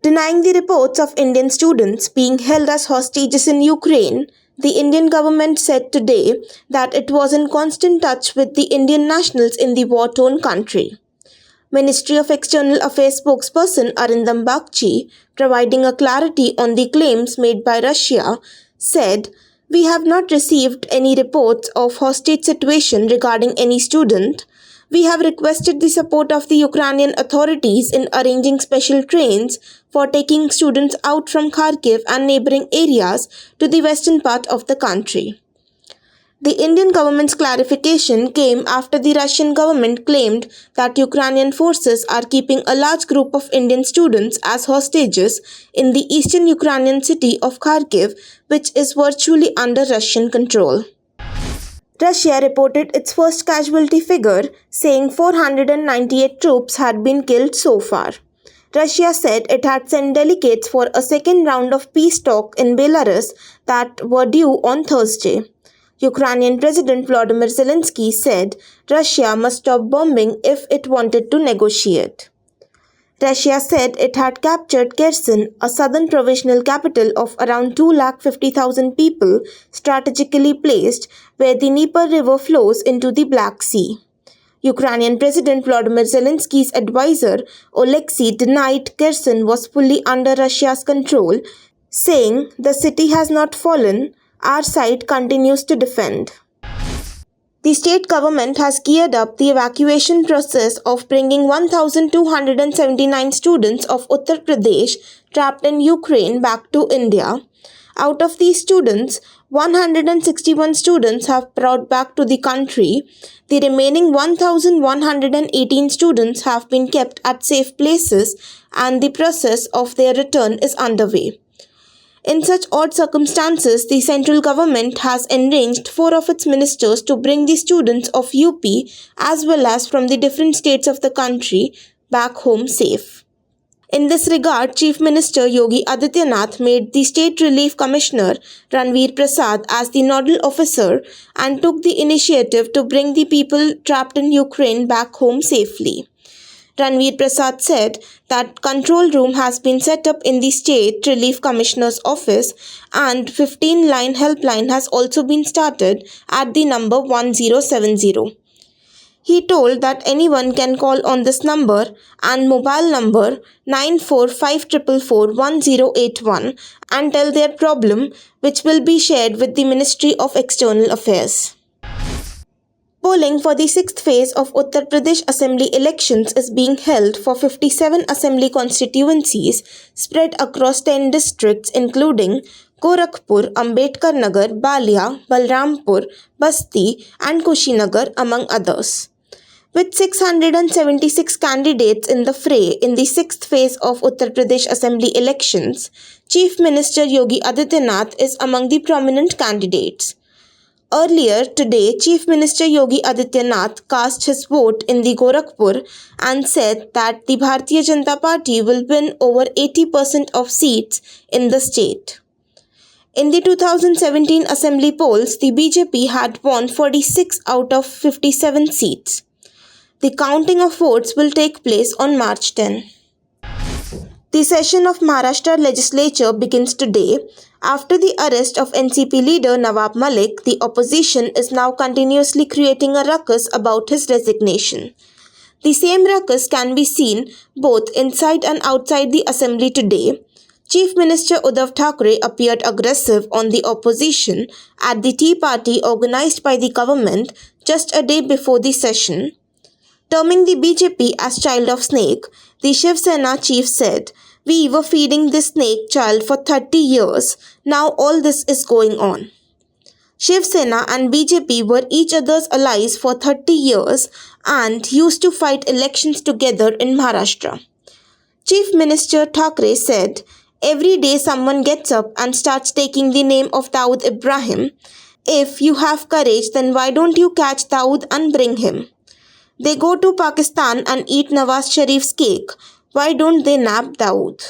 Denying the reports of Indian students being held as hostages in Ukraine, the Indian government said today that it was in constant touch with the Indian nationals in the war-torn country. Ministry of External Affairs spokesperson Arindam Bagchi, providing a clarity on the claims made by Russia, said, "We have not received any reports of hostage situation regarding any student. We have requested the support of the Ukrainian authorities in arranging special trains for taking students out from Kharkiv and neighboring areas to the western part of the country." The Indian government's clarification came after the Russian government claimed that Ukrainian forces are keeping a large group of Indian students as hostages in the eastern Ukrainian city of Kharkiv, which is virtually under Russian control. Russia reported its first casualty figure, saying 498 troops had been killed so far. Russia said it had sent delegates for a second round of peace talks in Belarus that were due on Thursday. Ukrainian President Volodymyr Zelensky said Russia must stop bombing if it wanted to negotiate. Russia said it had captured Kherson, a southern provisional capital of around 250,000 people, strategically placed where the Dnieper River flows into the Black Sea. Ukrainian President Volodymyr Zelensky's advisor Oleksiy denied Kherson was fully under Russia's control, saying the city has not fallen. Our side continues to defend. The state government has geared up the evacuation process of bringing 1,279 students of Uttar Pradesh trapped in Ukraine back to India. Out of these students, 161 students have brought back to the country. The remaining 1,118 students have been kept at safe places, and the process of their return is underway. In such odd circumstances, the central government has arranged 4 of its ministers to bring the students of UP as well as from the different states of the country back home safe. In this regard, Chief Minister Yogi Adityanath made the State Relief Commissioner Ranveer Prasad as the nodal officer and took the initiative to bring the people trapped in Ukraine back home safely. Ranveer Prasad said that control room has been set up in the State Relief Commissioner's office and 15-line helpline has also been started at the number 1070. He told that anyone can call on this number and mobile number 9454441081 and tell their problem, which will be shared with the Ministry of External Affairs. Polling for the 6th phase of Uttar Pradesh Assembly elections is being held for 57 assembly constituencies spread across 10 districts including Gorakhpur, Ambedkar Nagar, Balia, Balrampur, Basti and Kushinagar among others. With 676 candidates in the fray in the 6th phase of Uttar Pradesh Assembly elections, Chief Minister Yogi Adityanath is among the prominent candidates. Earlier today, Chief Minister Yogi Adityanath cast his vote in the Gorakhpur and said that the Bharatiya Janata Party will win over 80% of seats in the state. In the 2017 assembly polls, the BJP had won 46 out of 57 seats. The counting of votes will take place on March 10. The session of Maharashtra legislature begins today. After the arrest of NCP leader Nawab Malik, the opposition is now continuously creating a ruckus about his resignation. The same ruckus can be seen both inside and outside the assembly today. Chief Minister Uddhav Thackeray appeared aggressive on the opposition at the tea party organized by the government just a day before the session. Terming the BJP as child of snake, the Shiv Sena chief said, "We were feeding this snake child for 30 years. Now all this is going on." Shiv Sena and BJP were each other's allies for 30 years and used to fight elections together in Maharashtra. Chief Minister Thackeray said, "Every day someone gets up and starts taking the name of Dawood Ibrahim. If you have courage, then why don't you catch Dawood and bring him? They go to Pakistan and eat Nawaz Sharif's cake. Why don't they nab Dawood?"